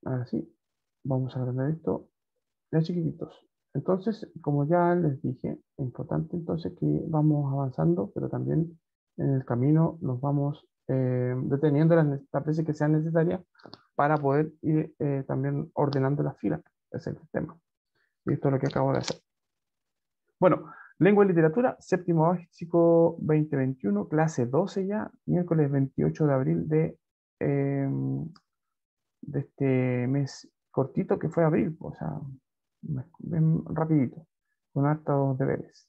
Ahora sí, vamos a agrandar esto. Ya chiquititos. Entonces, como ya les dije, es importante entonces que vamos avanzando, pero también en el camino nos vamos deteniendo las veces que sean necesarias para poder ir también ordenando las filas. Ese es el tema. Y esto es lo que acabo de hacer. Bueno, lengua y literatura, séptimo básico 2021, clase 12 ya, miércoles 28 de abril eh, de este mes cortito que fue abril, o sea, bien rapidito, con hartos deberes.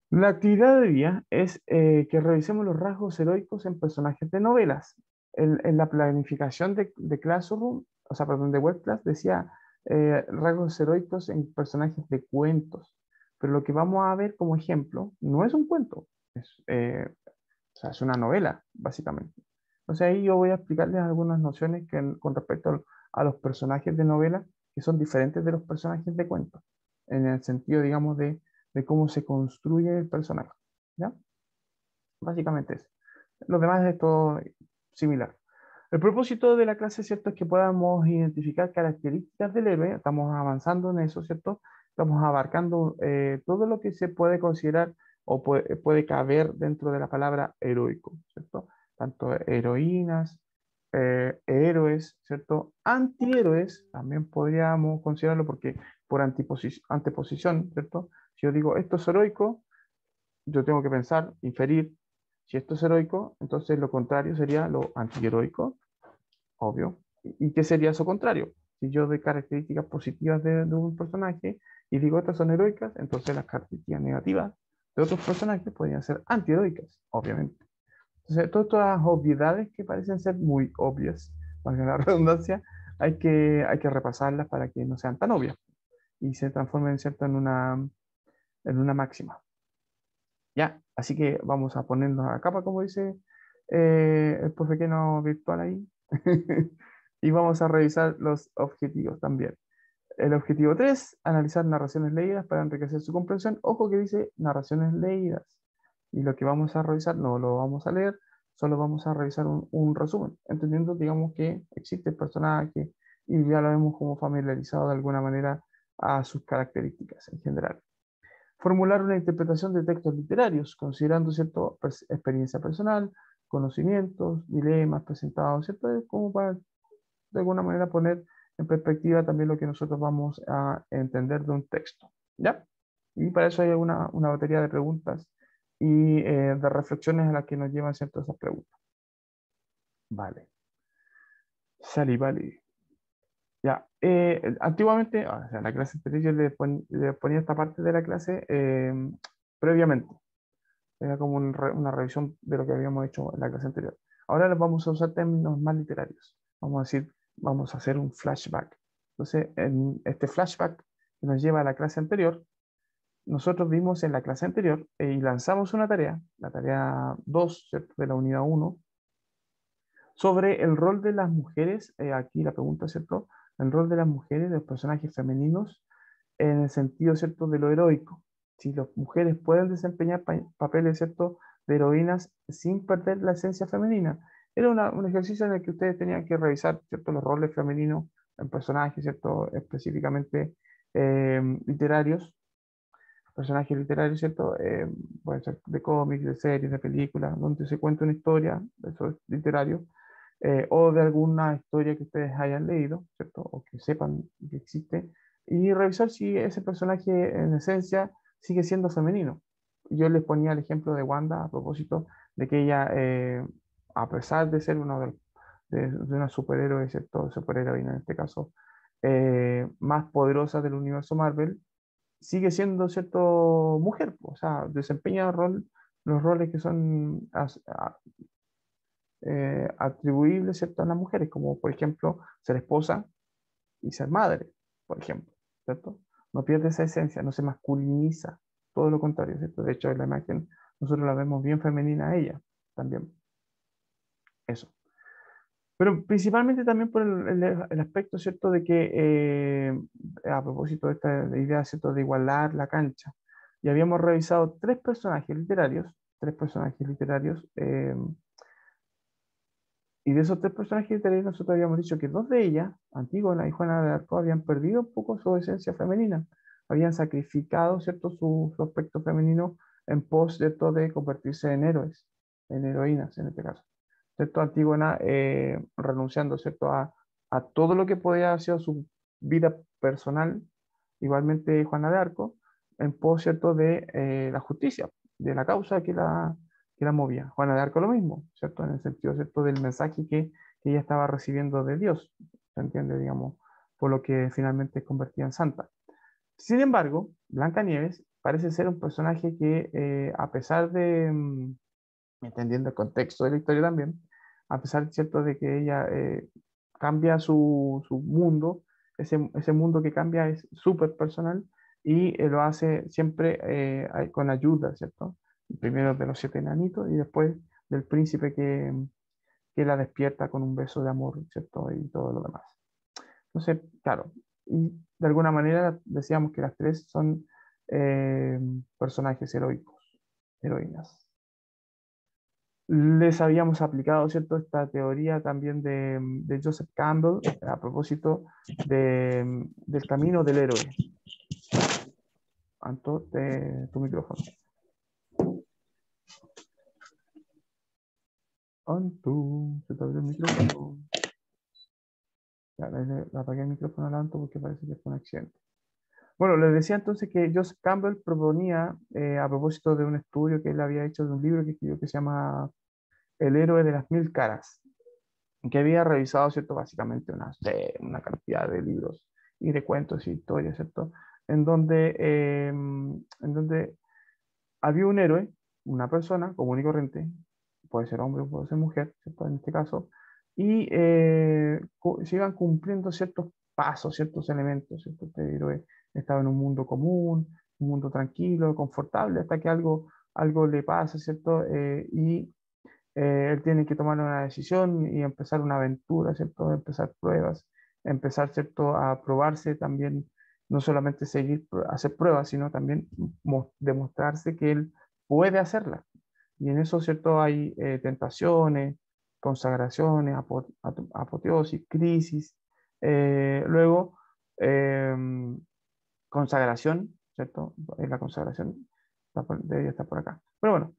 La actividad de día es que revisemos los rasgos heroicos en personajes de novelas. En la planificación de Classroom, o sea, perdón, de WebClass, decía rasgos heroicos en personajes de cuentos. Pero lo que vamos a ver como ejemplo no es un cuento, o sea, es una novela, básicamente. Entonces ahí yo voy a explicarles algunas nociones con respecto a los personajes de novela que son diferentes de los personajes de cuentos, en el sentido, digamos, de cómo se construye el personaje. ¿Ya? Básicamente eso. Lo demás es todo similar. El propósito de la clase, ¿cierto?, es que podamos identificar características del héroe. Estamos avanzando en eso, ¿cierto? Estamos abarcando todo lo que se puede considerar o puede caber dentro de la palabra heroico, ¿cierto? Tanto heroínas, héroes, ¿cierto? Antihéroes, también podríamos considerarlo porque por anteposición, ¿cierto? Si yo digo esto es heroico, yo tengo que pensar, inferir, si esto es heroico, entonces lo contrario sería lo antiheroico, obvio. ¿Y qué sería eso contrario? Si yo doy características positivas de un personaje y digo estas son heroicas, entonces las características negativas de otros personajes podrían ser antiheroicas, obviamente. Entonces, todas estas obviedades que parecen ser muy obvias, valga la redundancia, hay que repasarlas para que no sean tan obvias y se transformen, ¿cierto?, en una máxima. Ya, así que vamos a ponernos a capa, como dice el profe Keno virtual ahí. Y vamos a revisar los objetivos también. El objetivo 3, analizar narraciones leídas para enriquecer su comprensión. Ojo que dice narraciones leídas. Y lo que vamos a revisar no lo vamos a leer, solo vamos a revisar un resumen, entendiendo, digamos, que existe el personaje y ya lo hemos como familiarizado de alguna manera a sus características en general. Formular una interpretación de textos literarios, considerando, ¿cierto?, experiencia personal, conocimientos, dilemas presentados, ¿cierto?, como para de alguna manera poner en perspectiva también lo que nosotros vamos a entender de un texto, ¿ya? Y para eso hay una batería de preguntas y de reflexiones a las que nos llevan, ¿cierto?, esas preguntas. Vale. Sali, vale. Ya. Antiguamente, o sea, en la clase anterior yo le ponía esta parte de la clase previamente. Era como una revisión de lo que habíamos hecho en la clase anterior. Ahora les vamos a usar términos más literarios. Vamos a decir, vamos a hacer un flashback. Entonces, en este flashback que nos lleva a la clase anterior, nosotros vimos en la clase anterior y lanzamos una tarea, la tarea 2, ¿cierto?, de la unidad 1, sobre el rol de las mujeres. Aquí la pregunta, ¿cierto? El rol de las mujeres, de los personajes femeninos, en el sentido, ¿cierto?, de lo heroico. Si las mujeres pueden desempeñar papeles, ¿cierto?, de heroínas sin perder la esencia femenina. Era un ejercicio en el que ustedes tenían que revisar, ¿cierto?, los roles femeninos en personajes, ¿cierto?, específicamente literarios, personajes literarios, ¿cierto? Pueden ser de cómics, de series, de películas, donde se cuenta una historia, eso es literario, o de alguna historia que ustedes hayan leído, ¿cierto? O que sepan que existe, y revisar si ese personaje en esencia sigue siendo femenino. Yo les ponía el ejemplo de Wanda a propósito de que ella, a pesar de ser uno de una superhéroe, ¿cierto? Superheroína en este caso, más poderosa del universo Marvel, sigue siendo, ¿cierto?, mujer, o sea, desempeña los roles que son atribuibles, ¿cierto?, a las mujeres, como por ejemplo ser esposa y ser madre, por ejemplo, ¿cierto? No pierde esa esencia, no se masculiniza, todo lo contrario, ¿cierto? De hecho, en la imagen nosotros la vemos bien femenina a ella, también, eso. Pero principalmente también por el aspecto, ¿cierto?, de que a propósito de esta idea, ¿cierto?, de igualar la cancha. Y habíamos revisado tres personajes literarios Y de esos tres personajes literarios nosotros habíamos dicho que dos de ellas, Antígona y Juana de Arco, habían perdido un poco su esencia femenina, habían sacrificado, ¿cierto?, su aspecto femenino en pos, ¿cierto?, de convertirse en héroes, en heroínas en este caso. ¿Cierto? Antígona renunciando, ¿cierto?, a todo lo que podía haber sido su vida personal, igualmente Juana de Arco, en pos, ¿cierto?, de la justicia, de la causa que la movía. Juana de Arco lo mismo, ¿cierto? En el sentido, ¿cierto?, del mensaje que ella estaba recibiendo de Dios, ¿se entiende? Digamos, por lo que finalmente es convertida en santa. Sin embargo, Blancanieves parece ser un personaje que, a pesar de, entendiendo el contexto de la historia también, a pesar, ¿cierto?, de que ella cambia su mundo, ese mundo que cambia es súper personal y lo hace siempre con ayuda, ¿cierto? Primero de los siete enanitos y después del príncipe que la despierta con un beso de amor, ¿cierto? Y todo lo demás. Entonces, claro, y de alguna manera decíamos que las tres son eh, personajes heroicos, heroínas. Les habíamos aplicado, ¿cierto?, esta teoría también de Joseph Campbell a propósito del camino del héroe. Anto, tu micrófono. Anto, se te abrió el micrófono. Ya, le apagué el micrófono a Anto porque parece que fue un accidente. Bueno, les decía entonces que Joseph Campbell proponía, a propósito de un estudio que él había hecho de un libro que escribió que se llama El héroe de las mil caras, que había revisado, ¿cierto?, básicamente una cantidad de libros y de cuentos y historias, ¿cierto?, en donde había un héroe, una persona común y corriente, puede ser hombre o puede ser mujer, ¿cierto?, en este caso, y se iban cumpliendo ciertos pasos, ciertos elementos, ¿cierto? Este héroe estaba en un mundo común, un mundo tranquilo, confortable, hasta que algo le pasa, ¿cierto? Y él tiene que tomar una decisión y empezar una aventura, ¿cierto? Empezar pruebas, empezar, ¿cierto?, a probarse también, no solamente hacer pruebas, sino también demostrarse que él puede hacerlas. Y en eso, ¿cierto?, hay tentaciones, consagraciones, apoteosis, crisis. Luego, consagración, ¿cierto? La consagración debería estar por acá. Pero bueno,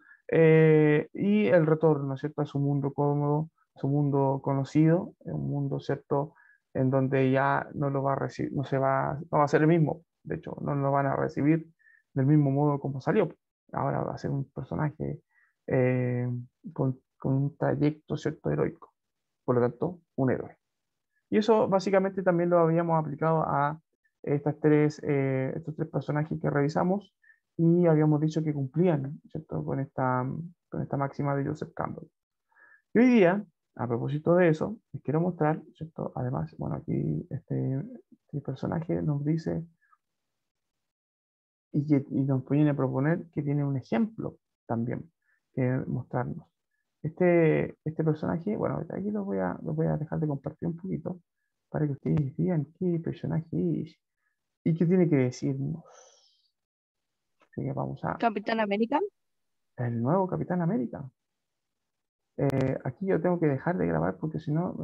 y el retorno, ¿cierto?, a su mundo cómodo, a su mundo conocido, un mundo, ¿cierto?, en donde ya no lo va a recibir, no va a ser el mismo. De hecho, no lo van a recibir del mismo modo como salió. Ahora va a ser un personaje eh, con un trayecto, ¿cierto?, heroico. Por lo tanto, un héroe. Y eso básicamente también lo habíamos aplicado a estos tres personajes que revisamos y habíamos dicho que cumplían, ¿cierto?, con esta máxima de Joseph Campbell. Y hoy día, a propósito de eso, les quiero mostrar, ¿cierto? Además, bueno, aquí este personaje nos dice y nos viene a proponer que tiene un ejemplo también que mostrarnos. Este personaje, bueno, aquí lo voy a dejar de compartir un poquito para que ustedes vean qué personaje es y qué tiene que decirnos. Así que vamos a Capitán América. el nuevo Capitán América. Aquí yo tengo que dejar de grabar porque si no,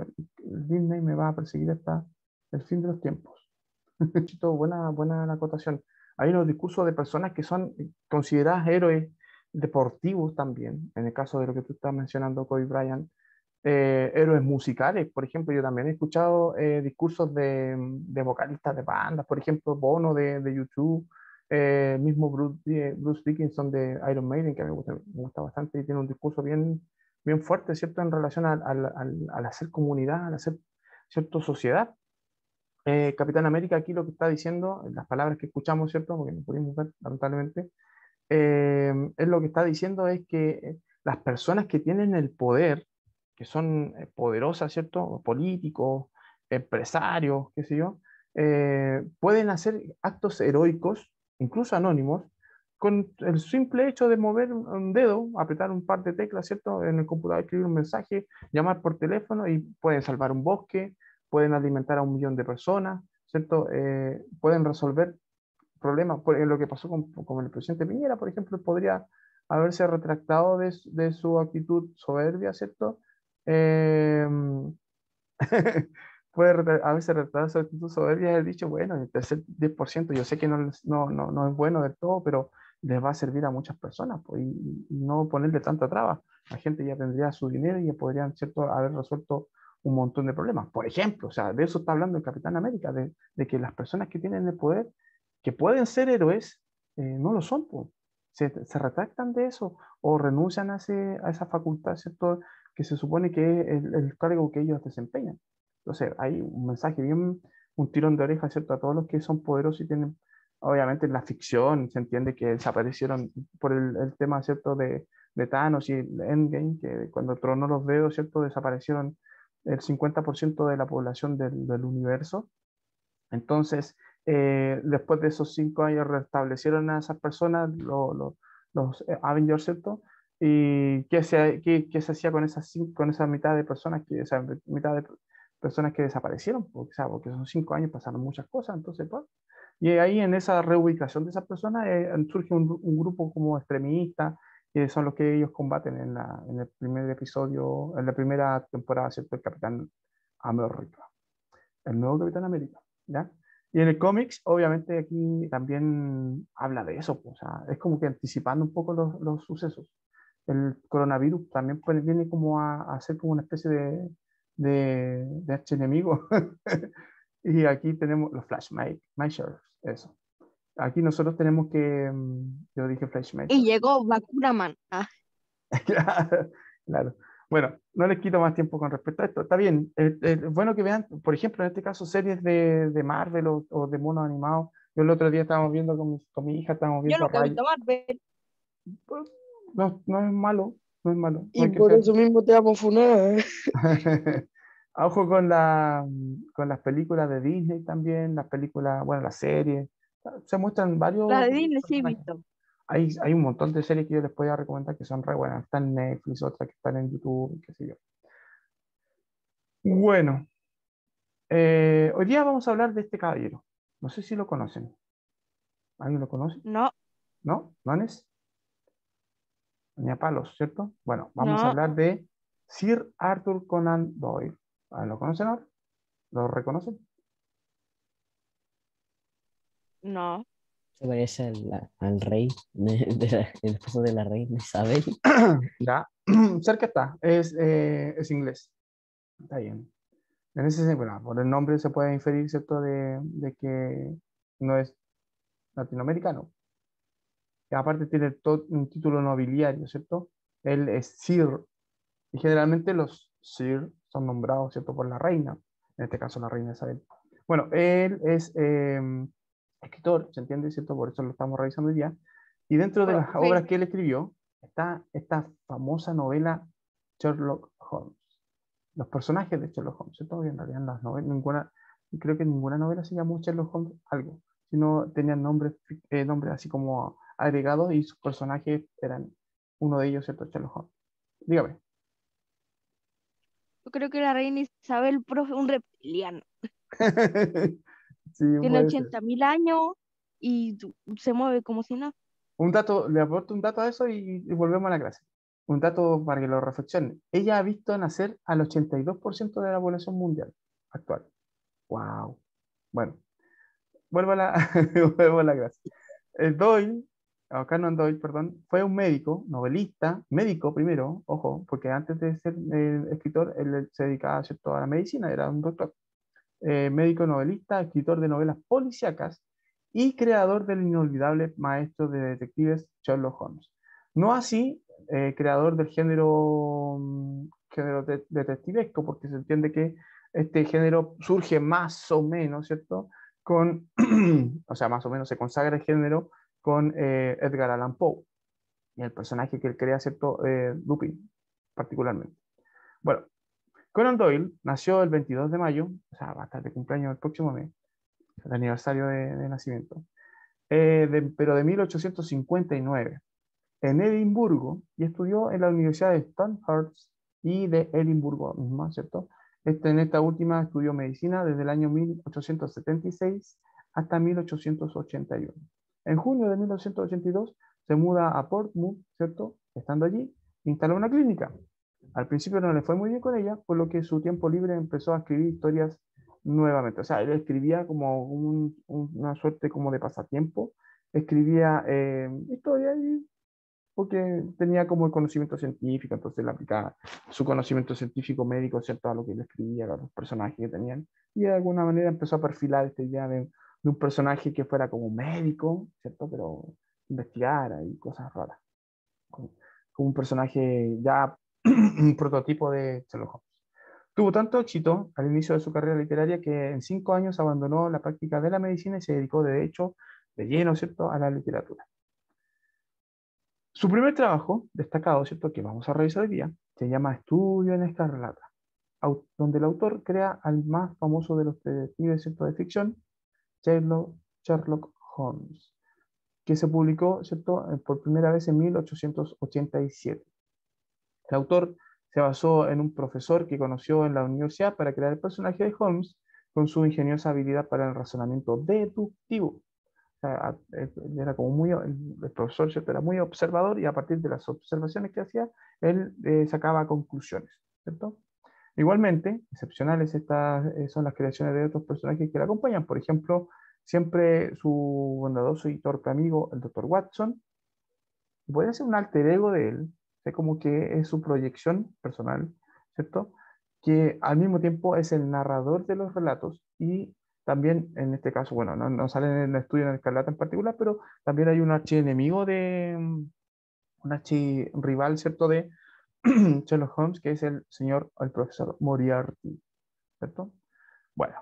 el Disney me va a perseguir hasta el fin de los tiempos. Buena la acotación. Hay unos discursos de personas que son consideradas héroes deportivos también, en el caso de lo que tú estás mencionando, Kobe Bryant, héroes musicales, por ejemplo, yo también he escuchado discursos de vocalistas de bandas, por ejemplo, Bono de YouTube, mismo Bruce Dickinson de Iron Maiden, que me gusta bastante y tiene un discurso bien fuerte, ¿cierto?, en relación al hacer comunidad, al hacer, ¿cierto?, sociedad. Capitán América aquí lo que está diciendo, las palabras que escuchamos, ¿cierto?, porque no pudimos ver, lamentablemente, es lo que está diciendo es que las personas que tienen el poder, que son poderosas, ¿cierto?, políticos, empresarios, qué sé yo, pueden hacer actos heroicos, incluso anónimos, con el simple hecho de mover un dedo, apretar un par de teclas, ¿cierto?, en el computador, escribir un mensaje, llamar por teléfono y pueden salvar un bosque, pueden alimentar a 1 millón de personas, ¿cierto? Pueden resolver problemas. Lo que pasó con el presidente Piñera, por ejemplo, podría haberse retractado de su actitud soberbia, ¿cierto? eh, a veces retrasar su actitud soberbia, he dicho, bueno, el tercer 10% yo sé que no es bueno del todo, pero les va a servir a muchas personas, pues, y no ponerle tanta traba. La gente ya tendría su dinero y ya podrían, ¿cierto?, haber resuelto un montón de problemas. Por ejemplo, o sea, de eso está hablando el Capitán América, de que las personas que tienen el poder, que pueden ser héroes, no lo son, pues. Se retractan de eso o renuncian a esa facultad, ¿cierto?, que se supone que es el cargo que ellos desempeñan. Entonces, hay un mensaje bien, un tirón de oreja, ¿cierto?, a todos los que son poderosos y tienen, obviamente en la ficción se entiende que desaparecieron por el tema, ¿cierto?, de Thanos y el Endgame, que cuando tronó los dedos, ¿cierto?, desaparecieron el 50% de la población del universo. Entonces, después de esos 5 años restablecieron a esas personas, los Avengers, ¿cierto? ¿Y qué se hacía con con esa mitad de personas esa mitad de personas que desaparecieron? Porque, o sea, porque esos 5 años pasaron muchas cosas, entonces, pues, y ahí en esa reubicación de esas personas surge un grupo como extremista, que son los que ellos combaten en el primer episodio, en la primera temporada, ¿cierto? El Capitán América, el nuevo Capitán América, ¿ya? Y en el cómics, obviamente, aquí también habla de eso, pues, o sea, es como que anticipando un poco los sucesos. El coronavirus también viene como a ser como una especie de archienemigo. Y aquí tenemos los Flashmakers, eso. Aquí nosotros tenemos que, yo dije Y Flashmakers. llegó Bakuraman. Ah, Claro, claro. Bueno, no les quito más tiempo con respecto a esto. Está bien, es bueno que vean, por ejemplo, en este caso, series de Marvel o de monos animados. Yo el otro día estábamos viendo con mi hija, estábamos yo viendo a nunca he Ray. visto Marvel. Pues, no, no es malo, no es malo, no Y hay que por ser. eso mismo te vamos a funar. Ojo con las películas de Disney también, las películas, bueno, las series. Se muestran La varios de Disney sí he personajes. visto. Hay un montón de series que yo les podía recomendar que son re buenas. Están en Netflix, otras que están en YouTube, qué sé yo. Bueno, hoy día vamos a hablar de este caballero. No sé si lo conocen. ¿Alguien lo conoce? No, ¿No? ¿Manes? Ni a palos, ¿cierto? Bueno, vamos a no, hablar de Sir Arthur Conan Doyle. ¿Lo conocen ahora? ¿Lo reconocen? no. Se parece al rey, el esposo de la reina Isabel. Ya, cerca está. Es inglés. Está bien. En ese sentido, bueno, por el nombre se puede inferir, ¿cierto?, de que no es latinoamericano. Y aparte tiene todo un título nobiliario, ¿cierto? Él es Sir, y generalmente los Sir son nombrados, ¿cierto?, por la reina, en este caso la reina Isabel. Bueno, él es escritor, ¿se entiende?, ¿cierto? Por eso lo estamos revisando hoy día. Y dentro de las Profe, obras que él escribió está esta famosa novela Sherlock Holmes. Los personajes de Sherlock Holmes, ¿cierto? Y en realidad en las novelas, creo que ninguna novela se llamó Sherlock Holmes algo, sino tenían nombres así como agregados y sus personajes eran uno de ellos, ¿cierto? Sherlock Holmes. Dígame. yo creo que la reina Isabel, profe, un reptiliano. Sí, Tiene puede ser. 80.000 años y se mueve como si no. Un dato, le aporto un dato a eso y volvemos a la clase. Un dato para que lo reflexionen. Ella ha visto nacer al 82% de la población mundial actual. Wow. Bueno, vuelvo a la, vuelvo a la clase. Doyle, o Conan Doyle, perdón, fue un médico, novelista, médico primero, ojo, porque antes de ser escritor, él se dedicaba, ¿cierto?, a la medicina, era un doctor. Médico, novelista, escritor de novelas policíacas y creador del inolvidable maestro de detectives Sherlock Holmes. No así, creador del género detectivesco, porque se entiende que este género surge más o menos, ¿cierto? O sea, más o menos se consagra el género con Edgar Allan Poe y el personaje que él crea, ¿cierto? Lupin, particularmente. Bueno, Conan Doyle nació el 22 de mayo, o sea, va a estar de cumpleaños el próximo mes, el aniversario de nacimiento, pero de 1859, en Edimburgo, y estudió en la Universidad de Stonehurst y de Edimburgo misma, ¿cierto? En esta última estudió medicina desde el año 1876 hasta 1881. En junio de 1882 se muda a Portsmouth, ¿cierto? Estando allí, instaló una clínica. Al principio no le fue muy bien con ella, por lo que su tiempo libre empezó a escribir historias nuevamente. O sea, él escribía como una suerte como de pasatiempo, escribía historias porque tenía como el conocimiento científico, entonces le aplicaba su conocimiento científico médico, ¿cierto? A lo que él escribía, a los personajes que tenían, y de alguna manera empezó a perfilar esta idea de un personaje que fuera como médico, ¿cierto? Pero investigara y cosas raras, como, como un personaje ya un prototipo de Sherlock Holmes. Tuvo tanto éxito al inicio de su carrera literaria que en 5 años abandonó la práctica de la medicina y se dedicó de hecho de lleno, ¿cierto?, a la literatura. Su primer trabajo, destacado, ¿cierto?, que vamos a revisar hoy día, se llama Estudio en Escarlata, donde el autor crea al más famoso de los detectives, ¿cierto?, de ficción, Sherlock Holmes, que se publicó, ¿cierto?, por primera vez en 1887. El autor se basó en un profesor que conoció en la universidad para crear el personaje de Holmes con su ingeniosa habilidad para el razonamiento deductivo. O sea, él era como el profesor, ¿cierto?, era muy observador y a partir de las observaciones que hacía, él sacaba conclusiones, ¿cierto? Igualmente, excepcionales son las creaciones de otros personajes que le acompañan. Por ejemplo, siempre su bondadoso y torpe amigo, el doctor Watson, puede ser un alter ego de él, es como que es su proyección personal, ¿cierto? Que al mismo tiempo es el narrador de los relatos y también en este caso, bueno, no sale en el estudio en Escarlata en particular, pero también hay un archienemigo un archirrival, ¿cierto? De Sherlock Holmes, que es el profesor Moriarty, ¿cierto? Bueno,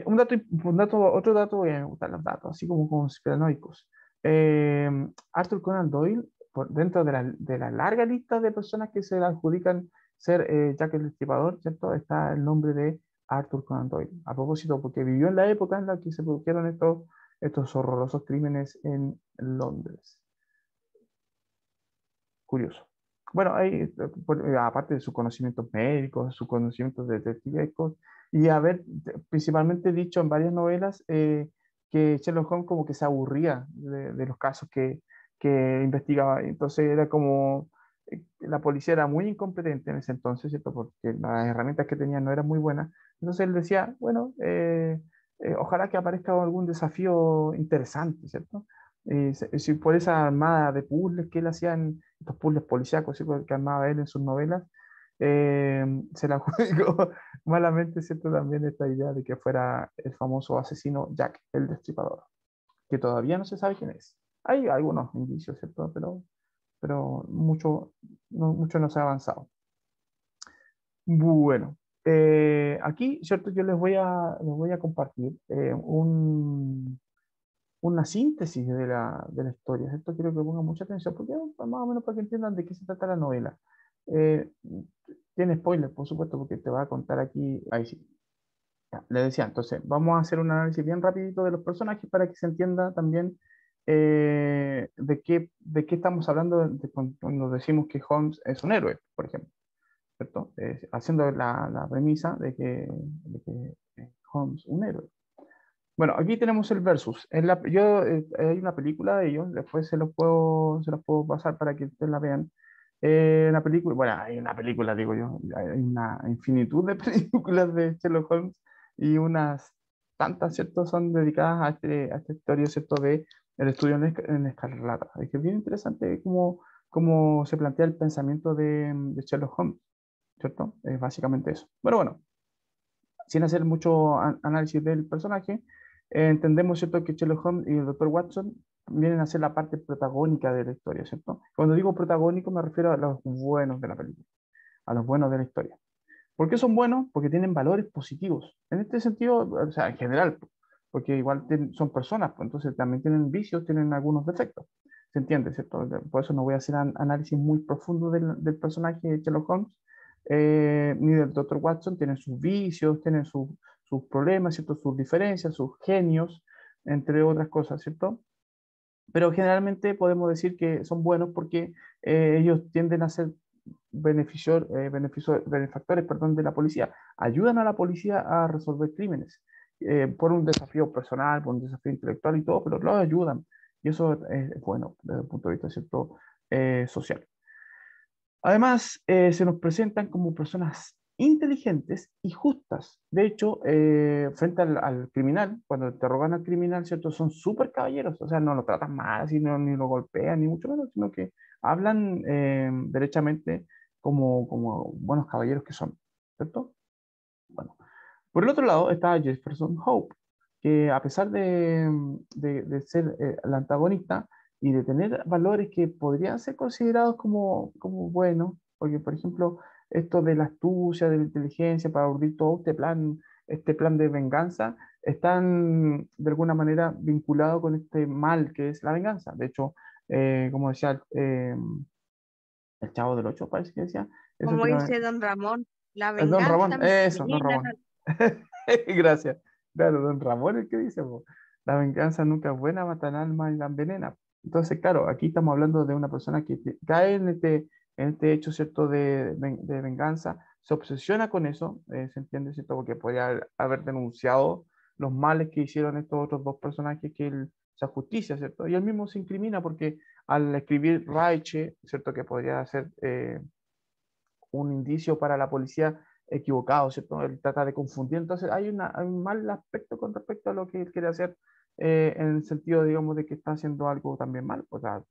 otro dato, me gustan los datos, así como conspiranoicos. Eh, Arthur Conan Doyle, dentro de la larga lista de personas que se le adjudican ser Jack el Destripador, ¿cierto? Está el nombre de Arthur Conan Doyle. A propósito, porque vivió en la época en la que se produjeron estos horrorosos crímenes en Londres. Curioso. Bueno, aparte de sus conocimientos médicos, sus conocimientos detectivescos, y haber principalmente dicho en varias novelas que Sherlock Holmes como que se aburría de los casos que investigaba. Entonces era como, la policía era muy incompetente en ese entonces, ¿cierto? Porque las herramientas que tenían no eran muy buenas. Entonces él decía, bueno, ojalá que aparezca algún desafío interesante, ¿cierto? Si por esa armada de puzzles que él hacía estos puzzles policíacos, ¿sí?, que armaba él en sus novelas, se la jugó malamente, ¿cierto? También esta idea de que fuera el famoso asesino Jack el Destripador, que todavía no se sabe quién es. Hay algunos indicios, ¿cierto? Pero mucho no se ha avanzado. Bueno, aquí, ¿cierto? Yo les voy a compartir una síntesis de la historia. Esto quiero que pongan mucha atención, porque más o menos para que entiendan de qué se trata la novela. Eh, Tiene spoiler, por supuesto, porque te va a contar aquí. Ahí sí. Ya, le decía, entonces, vamos a hacer un análisis bien rapidito de los personajes para que se entienda también de qué estamos hablando cuando decimos que Holmes es un héroe, por ejemplo, ¿cierto? Haciendo la premisa de que Holmes un héroe. Bueno, aquí tenemos el versus. Hay una película de ellos, después se los puedo pasar para que ustedes la vean. Una película, bueno, hay una película, digo yo, hay una infinitud de películas de Sherlock Holmes y unas tantas, ¿cierto?, son dedicadas a esta historia, ¿cierto?, de el estudio en Escarlata. Es que es bien interesante cómo se plantea el pensamiento de Sherlock Holmes, ¿cierto? Es básicamente eso. Bueno, sin hacer mucho análisis del personaje, entendemos, ¿cierto?, que Sherlock Holmes y el Dr. Watson vienen a ser la parte protagónica de la historia, ¿cierto? Cuando digo protagónico me refiero a los buenos de la película, a los buenos de la historia. ¿Por qué son buenos? Porque tienen valores positivos. En este sentido, o sea, en general, porque igual son personas, pues entonces también tienen vicios, tienen algunos defectos. ¿Se entiende, cierto? Por eso no voy a hacer análisis muy profundo del personaje de Sherlock Holmes, ni del Dr. Watson. Tienen sus vicios, tienen sus problemas, ¿cierto? Sus diferencias, sus genios, entre otras cosas, ¿cierto? Pero generalmente podemos decir que son buenos porque ellos tienden a ser benefactores, perdón, de la policía. Ayudan a la policía a resolver crímenes por un desafío personal, por un desafío intelectual y todo, pero los ayudan. Y eso es bueno desde el punto de vista, ¿cierto?, social. Además, se nos presentan como personas inteligentes y justas. De hecho, frente al criminal, cuando interrogan al criminal, ¿cierto? Son súper caballeros, o sea, no lo tratan mal, así, ni lo golpean, ni mucho menos, sino que hablan derechamente como buenos caballeros que son, ¿cierto? Bueno, por el otro lado está Jefferson Hope, que a pesar de ser el antagonista y de tener valores que podrían ser considerados como buenos, porque por ejemplo, esto de la astucia, de la inteligencia para urdir todo este plan de venganza, están de alguna manera vinculados con este mal que es la venganza. De hecho, como decía el Chavo del Ocho, parece que decía, eso Como que dice Don Ramón, la Don venganza Ramón, me eso, Don envenena. Ramón. Gracias. Claro, Don Ramón es que dice, po, la venganza nunca es buena, mata el alma y la envenena. Entonces, claro, aquí estamos hablando de una persona que cae en este hecho, ¿cierto?, de venganza, se obsesiona con eso, se entiende, ¿cierto?, porque podría haber denunciado los males que hicieron estos otros dos personajes, que él, o sea, justicia, ¿cierto? Y él mismo se incrimina porque al escribir Raiche, ¿cierto?, que podría ser un indicio para la policía equivocado, ¿cierto? Él trata de confundir, entonces hay un mal aspecto con respecto a lo que él quiere hacer, en el sentido, digamos, de que está haciendo algo también mal, o sea,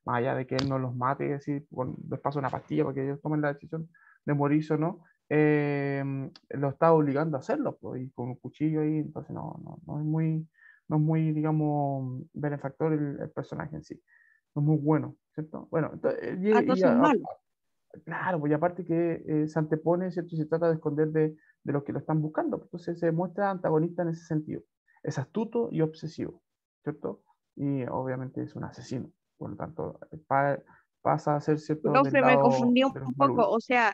más allá de que él no los mate y decir, bueno, les pasa una pastilla porque ellos tomen la decisión de morirse o no, lo está obligando a hacerlo, pues, y con un cuchillo ahí, entonces no es muy, digamos, benefactor el personaje en sí, no es muy bueno, ¿cierto? Bueno, entonces, Ah, entonces malo. claro, pues y aparte que se antepone, ¿cierto? Y se trata de esconder de los que lo están buscando. Entonces se muestra antagonista en ese sentido. Es astuto y obsesivo, ¿cierto? Y obviamente es un asesino. Por lo tanto, pasa a ser, ¿cierto?, del Profe, me lado confundí un de los poco. malulos. O sea,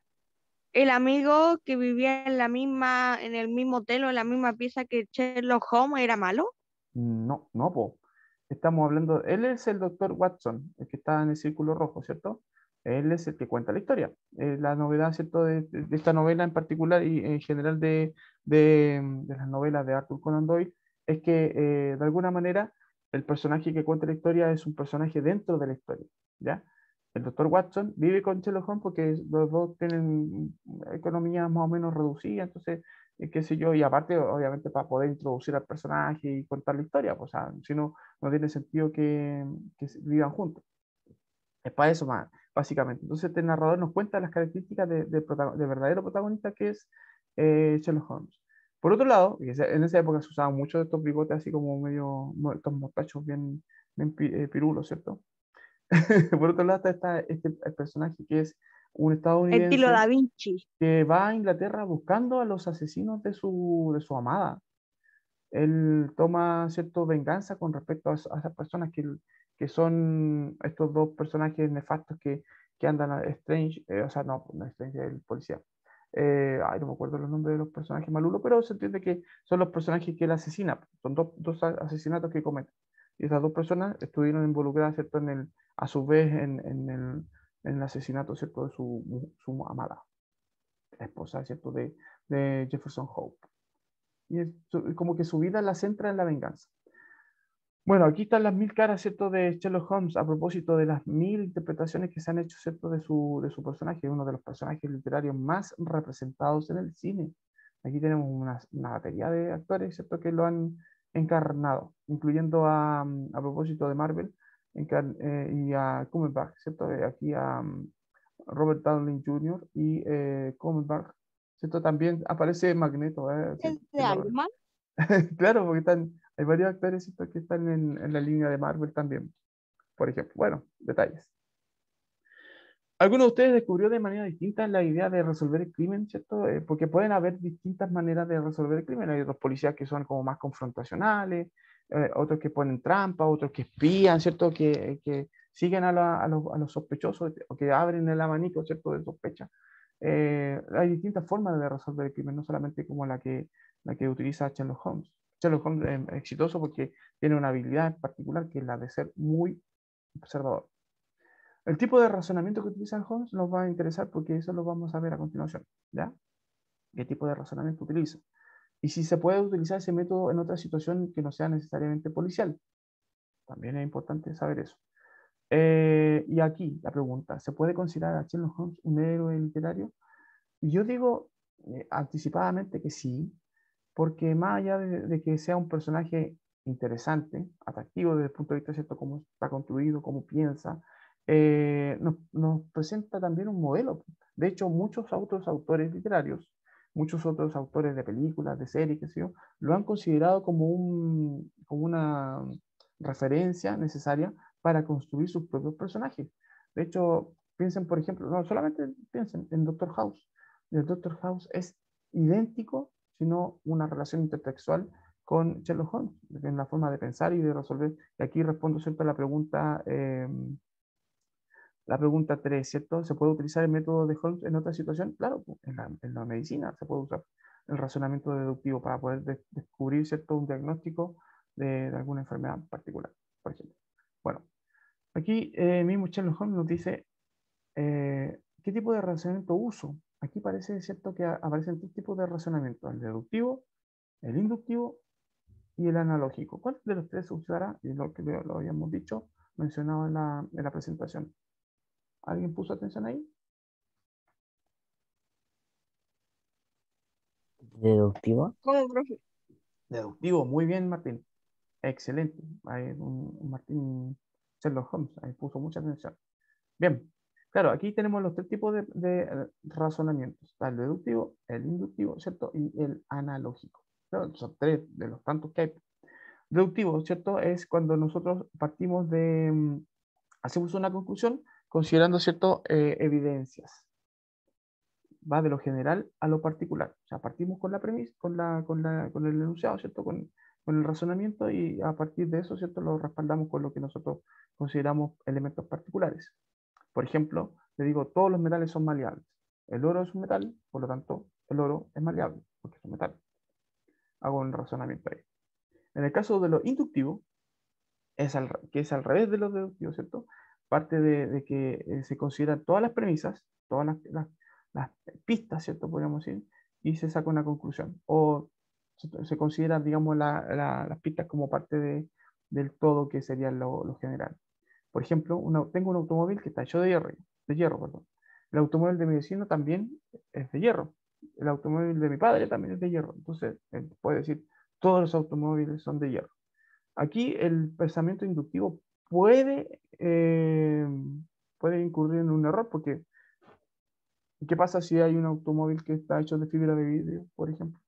el amigo que vivía en el mismo hotel o en la misma pieza que Sherlock Holmes era malo. No, no, po. Estamos hablando, él es el doctor Watson, el que está en el círculo rojo, ¿cierto? Él es el que cuenta la historia. La novedad, ¿cierto?, de esta novela en particular y en general de las novelas de Arthur Conan Doyle es que de alguna manera el personaje que cuenta la historia es un personaje dentro de la historia, ¿ya? El doctor Watson vive con Sherlock Holmes porque los dos tienen economías más o menos reducidas, entonces qué sé yo, y aparte, obviamente, para poder introducir al personaje y contar la historia, pues, o sea, si no, no tiene sentido que vivan juntos. Es para eso, más, básicamente. Entonces, este narrador nos cuenta las características de verdadero protagonista que es Sherlock Holmes. Por otro lado, y en esa época se usaban mucho de estos bigotes así como medio, estos mostachos bien pirulos, ¿cierto? Por otro lado está el personaje que es un Estilo estadounidense Da Vinci. que va a Inglaterra buscando a los asesinos de su amada. Él toma cierta venganza con respecto a esas personas que son estos dos personajes nefastos que andan a Strange, o sea, no Strange, el policía. Ay, no me acuerdo los nombres de los personajes malulos, pero se entiende que son los personajes que él asesina. Son dos asesinatos que comete. Y esas dos personas estuvieron involucradas, ¿cierto?, a su vez en el asesinato, ¿cierto?, de su amada, la esposa, ¿cierto?, de Jefferson Hope. Y como que su vida la centra en la venganza. Bueno, aquí están las mil caras, ¿cierto?, de Sherlock Holmes a propósito de las mil interpretaciones que se han hecho, ¿cierto?, de su personaje, uno de los personajes literarios más representados en el cine. Aquí tenemos una batería de actores, ¿cierto?, que lo han encarnado, incluyendo a propósito de Marvel y a Cumberbatch, ¿cierto? Aquí a Robert Downey Jr. y Cumberbatch, ¿cierto? También aparece Magneto, ¿Es de Iron Man? Claro, porque hay varios actores, ¿cierto?, que están en la línea de Marvel también, por ejemplo. Bueno, detalles. ¿Alguno de ustedes descubrió de manera distinta la idea de resolver el crimen, ¿cierto? Porque pueden haber distintas maneras de resolver el crimen. Hay otros policías que son como más confrontacionales, otros que ponen trampa, otros que espían, ¿cierto? Que siguen a los sospechosos o que abren el abanico, ¿cierto?, de sospecha. Hay distintas formas de resolver el crimen, no solamente como la que utiliza Sherlock Holmes. Sherlock Holmes es exitoso porque tiene una habilidad en particular que es la de ser muy observador. El tipo de razonamiento que utiliza Holmes nos va a interesar porque eso lo vamos a ver a continuación, ¿ya? ¿Qué tipo de razonamiento utiliza? Y si se puede utilizar ese método en otra situación que no sea necesariamente policial. También es importante saber eso. Y aquí la pregunta, ¿se puede considerar a Sherlock Holmes un héroe literario? Y yo digo anticipadamente que sí, porque más allá de que sea un personaje interesante, atractivo desde el punto de vista, ¿cierto?, cómo está construido, cómo piensa, nos presenta también un modelo. De hecho, muchos otros autores literarios, muchos otros autores de películas, de series, qué sé yo, lo han considerado como una referencia necesaria para construir sus propios personajes. De hecho, piensen, por ejemplo, no solamente piensen en Doctor House. El Doctor House es idéntico, sino una relación intertextual con Sherlock Holmes, en la forma de pensar y de resolver. Y aquí respondo siempre a la pregunta 3, ¿cierto? ¿Se puede utilizar el método de Holmes en otra situación? Claro, pues, en la medicina se puede usar el razonamiento deductivo para poder descubrir, ¿cierto?, un diagnóstico de alguna enfermedad particular, por ejemplo. Bueno, aquí mismo Sherlock Holmes nos dice ¿qué tipo de razonamiento uso? Aquí parece cierto que aparecen tres tipos de razonamiento, el deductivo, el inductivo y el analógico. ¿Cuál de los tres se usará? Y lo que lo habíamos dicho, mencionado en la presentación. ¿Alguien puso atención ahí? Deductivo. ¿Cómo, profe? Deductivo, muy bien, Martín. Excelente. Ahí, Martín Sherlock Holmes, ahí puso mucha atención. Bien, claro, aquí tenemos los tres tipos de razonamientos. Está el deductivo, el inductivo, ¿cierto? Y el analógico. Claro, son tres de los tantos que hay. Deductivo, ¿cierto? Es cuando nosotros partimos hacemos una conclusión considerando, ¿cierto? Evidencias. Va de lo general a lo particular. O sea, partimos con la premisa, con el enunciado, ¿cierto? Con el razonamiento y a partir de eso, ¿cierto? Lo respaldamos con lo que nosotros consideramos elementos particulares. Por ejemplo, le digo, todos los metales son maleables. El oro es un metal, por lo tanto, el oro es maleable, porque es un metal. Hago un razonamiento ahí. En el caso de lo inductivo, que es al revés de lo deductivo, ¿cierto? Parte de que se consideran todas las premisas, todas las pistas, ¿cierto? Podríamos decir, y se saca una conclusión. O se consideran, digamos, las pistas como parte del todo que sería lo general. Por ejemplo, tengo un automóvil que está hecho de hierro, perdón. El automóvil de mi vecino también es de hierro. El automóvil de mi padre también es de hierro. Entonces, puede decir, todos los automóviles son de hierro. Aquí el pensamiento inductivo puede incurrir en un error, porque ¿qué pasa si hay un automóvil que está hecho de fibra de vidrio, por ejemplo?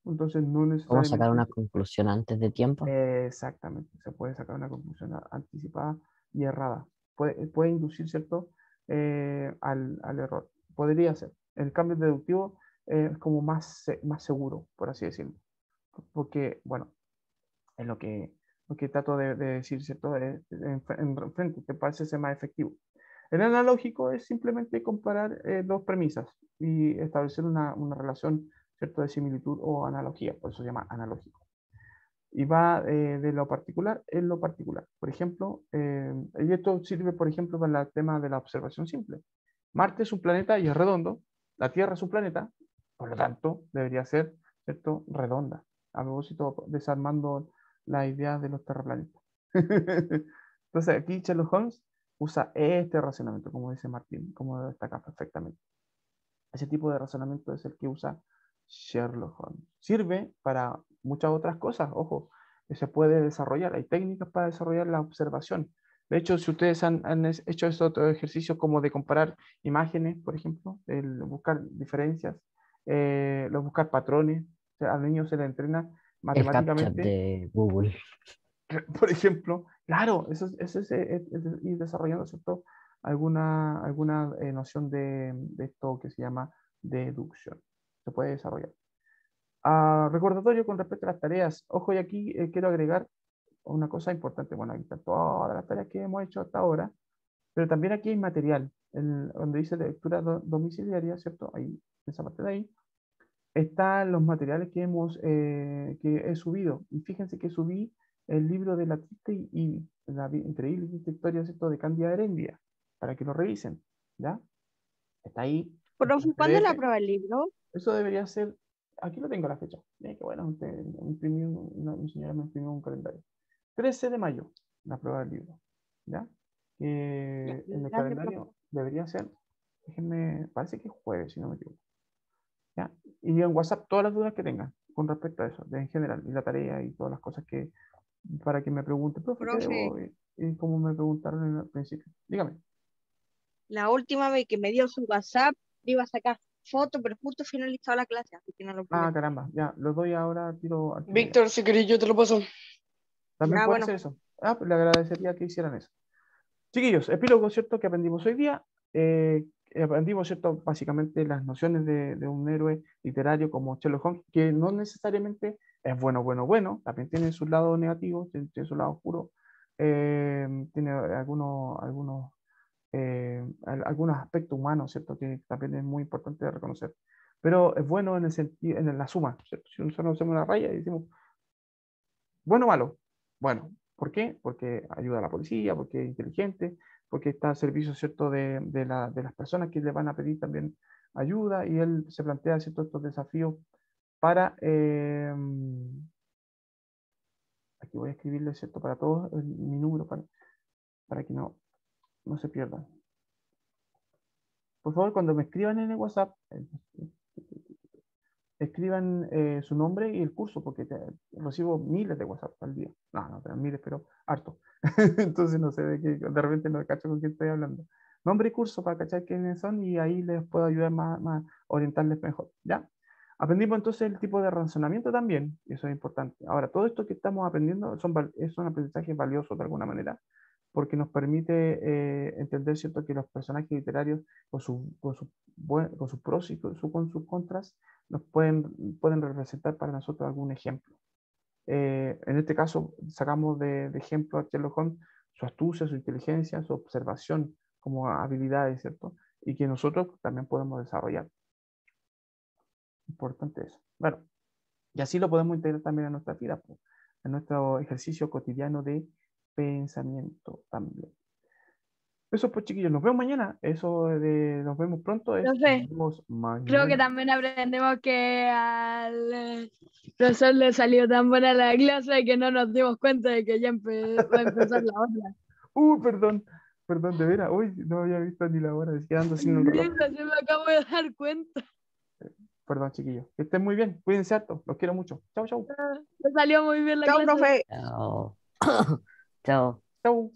Entonces, no ¿Cómo sacar necesariamente. una conclusión antes de tiempo? Exactamente, se puede sacar una conclusión anticipada y errada. Puede inducir, ¿cierto? Al error. Podría ser. El cambio deductivo es como más seguro, por así decirlo. Porque, bueno, es lo que trato de decir, ¿cierto? En frente, te parece ser más efectivo. El analógico es simplemente comparar dos premisas y establecer una relación, ¿cierto?, de similitud o analogía, por eso se llama analógico y va de lo particular en lo particular. Por ejemplo, y esto sirve, por ejemplo, para el tema de la observación simple. Marte es un planeta y es redondo, la Tierra es un planeta, por lo tanto, debería ser, ¿cierto?, redonda. A propósito, desarmando la idea de los terraplanistas. Entonces, aquí Sherlock Holmes usa este razonamiento, como dice Martín, como destaca perfectamente. Ese tipo de razonamiento es el que usa Sherlock Holmes. Sirve para muchas otras cosas, ojo, que se puede desarrollar. Hay técnicas para desarrollar la observación. De hecho, si ustedes han hecho estos ejercicios como de comparar imágenes, por ejemplo, el buscar diferencias, los buscar patrones, o sea, al niño se le entrena El CAPTCHA matemáticamente, de Google. por ejemplo, claro, eso es ir desarrollando, ¿cierto? Alguna noción de esto que se llama deducción. Se puede desarrollar. Recordatorio con respecto a las tareas. Ojo, y aquí quiero agregar una cosa importante. Bueno, aquí están todas las tareas que hemos hecho hasta ahora, pero también aquí hay material, donde dice lectura domiciliaria, ¿cierto? Ahí, en esa parte de ahí, están los materiales que he subido. Y fíjense que subí el libro de la triste y la increíble triste historia, ¿cierto?, de Cándida Heredia, para que lo revisen, ¿ya? Está ahí, está en Profe, ¿cuándo es la PDF. prueba del libro? Eso debería ser, aquí lo tengo la fecha. Qué bueno, mi señora me imprimió un calendario. 13 de mayo, la prueba del libro, ¿ya? que en el Grande, profe. calendario debería ser, déjenme, parece que es jueves, si no me equivoco. ¿Ya? Y en WhatsApp todas las dudas que tengan con respecto a eso, en general, y la tarea y todas las cosas que, para que me pregunten, profe, ¿qué Profe, debo? Y como me preguntaron en el principio. Dígame. la última vez que me dio su WhatsApp, le iba a sacar foto, pero justo finalizaba la clase, así que no lo pude Ah, hacer. caramba, ya, los doy ahora, tiro aquí. Víctor, si querés, yo te lo paso. También Ya, puede bueno, hacer eso. Ah, pues le agradecería que hicieran eso. Chiquillos, epílogo, ¿cierto? Que aprendimos hoy día. Aprendimos, ¿cierto? Básicamente las nociones de un héroe literario como Sherlock Holmes, que no necesariamente es bueno, bueno, bueno. También tiene su lado negativo, tiene su lado oscuro. Tiene algunos aspectos humanos, ¿cierto? Que también es muy importante de reconocer. Pero es bueno en el sentido, en la suma, ¿cierto? Si nosotros hacemos una raya y decimos, bueno o malo. Bueno, ¿por qué? Porque ayuda a la policía, porque es inteligente, porque está al servicio, ¿cierto?, de las personas que le van a pedir también ayuda y él se plantea, ¿cierto?, estos desafíos para, aquí voy a escribirle, ¿cierto?, para todos mi número para que no se pierdan. Por favor, cuando me escriban en el WhatsApp, escriban su nombre y el curso, porque recibo miles de WhatsApp al día. No, miles, pero harto. Entonces no sé de repente no cacho con quién estoy hablando. Nombre y curso para cachar quiénes son y ahí les puedo ayudar más orientarles mejor. ¿Ya? Aprendimos entonces el tipo de razonamiento también, y eso es importante. Ahora, todo esto que estamos aprendiendo es un aprendizaje valioso de alguna manera, porque nos permite entender, ¿cierto?, que los personajes literarios, con sus pros y con sus contras, nos pueden representar para nosotros algún ejemplo. En este caso, sacamos de ejemplo a Sherlock Holmes su astucia, su inteligencia, su observación como habilidades, ¿cierto? Y que nosotros también podemos desarrollar. Importante eso. Bueno, y así lo podemos integrar también en nuestra vida, pues, en nuestro ejercicio cotidiano de pensamiento también. Eso pues chiquillos, nos vemos mañana. Nos vemos pronto. profe, Nos vemos creo que mañana. también aprendemos que al profesor le salió tan buena la clase que no nos dimos cuenta de que ya va a empezar la otra. Perdón, perdón, de veras. Uy, no había visto ni la hora, quedando sin el reloj. Sí, recién me acabo de dar cuenta. Perdón, chiquillos. Que estén muy bien. Cuídense harto. Los quiero mucho. Chau, chau. Me salió muy bien la Chao, clase. profe. Chao. Chao. Chau.